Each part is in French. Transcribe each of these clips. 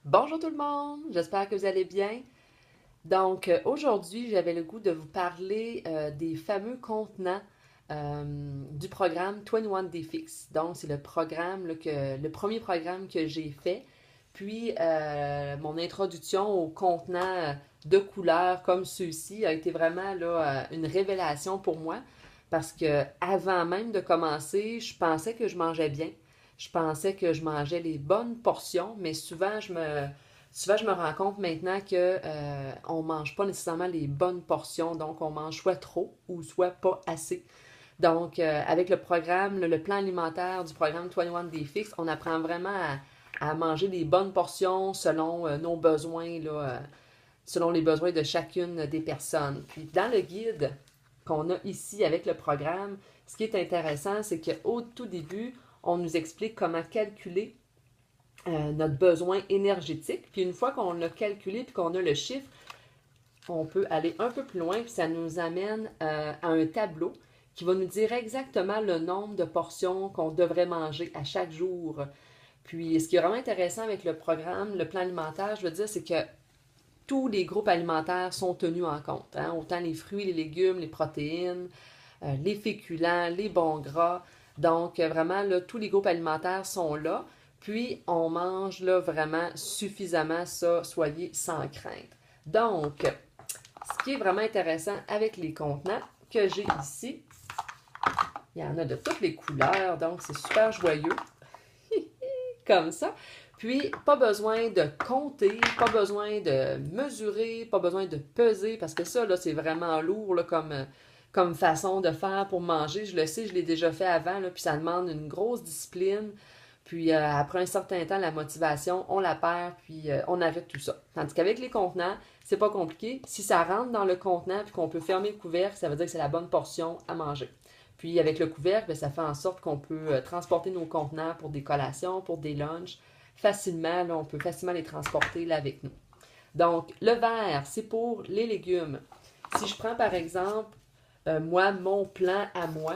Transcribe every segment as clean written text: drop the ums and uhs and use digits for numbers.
Bonjour tout le monde, j'espère que vous allez bien. Aujourd'hui, j'avais le goût de vous parler des fameux contenants du programme 21 Day Fix. Donc, c'est le programme le premier programme que j'ai fait. Puis, mon introduction aux contenants de couleurs comme ceux-ci a été vraiment une révélation pour moi parce que avant même de commencer, je pensais que je mangeais bien. Je pensais que je mangeais les bonnes portions, mais souvent, je me rends compte maintenant que on mange pas nécessairement les bonnes portions, donc on mange soit trop ou soit pas assez. Donc, avec le programme, le plan alimentaire du programme 21 Day Fix, on apprend vraiment à manger les bonnes portions selon nos besoins, selon les besoins de chacune des personnes. Puis, dans le guide qu'on a ici avec le programme, ce qui est intéressant, c'est qu'au tout début, on nous explique comment calculer notre besoin énergétique. Puis une fois qu'on l'a calculé puis qu'on a le chiffre, on peut aller un peu plus loin, puis ça nous amène à un tableau qui va nous dire exactement le nombre de portions qu'on devrait manger à chaque jour. Puis ce qui est vraiment intéressant avec le programme, le plan alimentaire, je veux dire, c'est que tous les groupes alimentaires sont tenus en compte. Hein? Autant les fruits, les légumes, les protéines, les féculents, les bons gras. Donc, vraiment, là, tous les groupes alimentaires sont là. Puis, on mange là, vraiment suffisamment ça, soyez sans crainte. Donc, ce qui est vraiment intéressant avec les contenants que j'ai ici, il y en a de toutes les couleurs, donc c'est super joyeux, comme ça. Puis, pas besoin de compter, pas besoin de mesurer, pas besoin de peser, parce que ça, là, c'est vraiment lourd là, comme façon de faire pour manger. Je le sais, je l'ai déjà fait avant, là, puis ça demande une grosse discipline. Puis après un certain temps, la motivation, on la perd, puis on arrête tout ça. Tandis qu'avec les contenants, c'est pas compliqué. Si ça rentre dans le contenant, puis qu'on peut fermer le couvercle, ça veut dire que c'est la bonne portion à manger. Puis avec le couvercle, bien, ça fait en sorte qu'on peut transporter nos contenants pour des collations, pour des lunchs. Facilement, là, on peut facilement les transporter là avec nous. Donc, le vert, c'est pour les légumes. Si je prends par exemple, moi, mon plan à moi,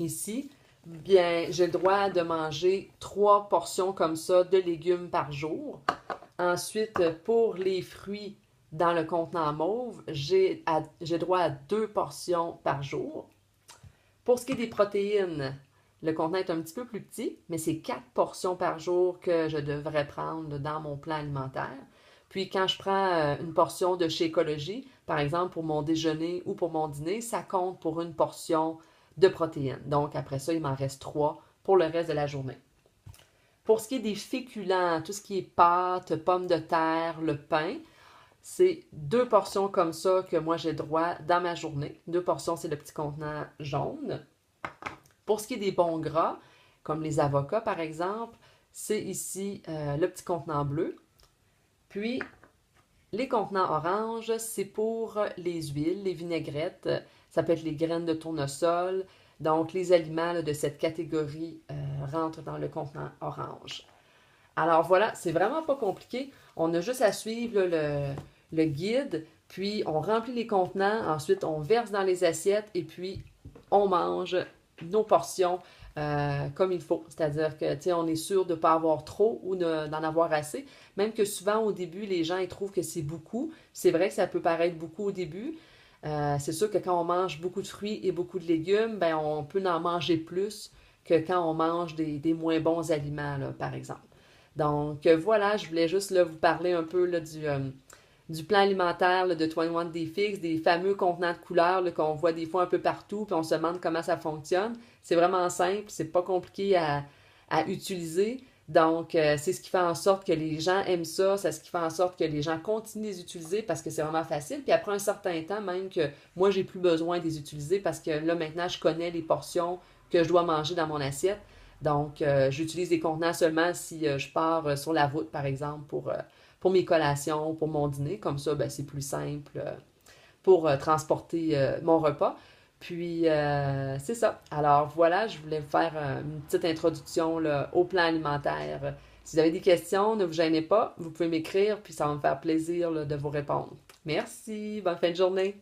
ici, bien, j'ai le droit de manger 3 portions comme ça de légumes par jour. Ensuite, pour les fruits dans le contenant mauve, j'ai droit à 2 portions par jour. Pour ce qui est des protéines, le contenant est un petit peu plus petit, mais c'est 4 portions par jour que je devrais prendre dans mon plan alimentaire. Puis quand je prends une portion de chez Écologie, par exemple pour mon déjeuner ou pour mon dîner, ça compte pour une portion de protéines. Donc après ça, il m'en reste 3 pour le reste de la journée. Pour ce qui est des féculents, tout ce qui est pâtes, pommes de terre, le pain, c'est 2 portions comme ça que moi j'ai droit dans ma journée. 2 portions, c'est le petit contenant jaune. Pour ce qui est des bons gras, comme les avocats par exemple, c'est ici le petit contenant bleu. Puis, les contenants orange, c'est pour les huiles, les vinaigrettes. Ça peut être les graines de tournesol. Donc, les aliments là, de cette catégorie rentrent dans le contenant orange. Alors voilà, c'est vraiment pas compliqué. On a juste à suivre le guide, puis on remplit les contenants, ensuite on verse dans les assiettes et puis on mange nos portions comme il faut. C'est-à-dire que, tu sais, on est sûr de ne pas avoir trop ou d'en avoir assez. Même que souvent, au début, les gens ils trouvent que c'est beaucoup. C'est vrai que ça peut paraître beaucoup au début. C'est sûr que quand on mange beaucoup de fruits et beaucoup de légumes, ben, on peut en manger plus que quand on mange des moins bons aliments, là, par exemple. Donc, voilà, je voulais juste là, vous parler un peu là, du plan alimentaire là, de 21 Day Fix, des fameux contenants de couleurs là, qu'on voit des fois un peu partout, puis on se demande comment ça fonctionne. C'est vraiment simple, c'est pas compliqué à utiliser. Donc, c'est ce qui fait en sorte que les gens aiment ça, c'est ce qui fait en sorte que les gens continuent de les utiliser parce que c'est vraiment facile. Puis après un certain temps, même que moi, j'ai plus besoin de les utiliser parce que là, maintenant, je connais les portions que je dois manger dans mon assiette. Donc, j'utilise des contenants seulement si je pars sur la route, par exemple, pour mes collations, pour mon dîner. Comme ça, ben, c'est plus simple pour transporter mon repas. Puis, c'est ça. Alors, voilà, je voulais vous faire une petite introduction là, au plan alimentaire. Si vous avez des questions, ne vous gênez pas. Vous pouvez m'écrire, puis ça va me faire plaisir là, de vous répondre. Merci. Bonne fin de journée.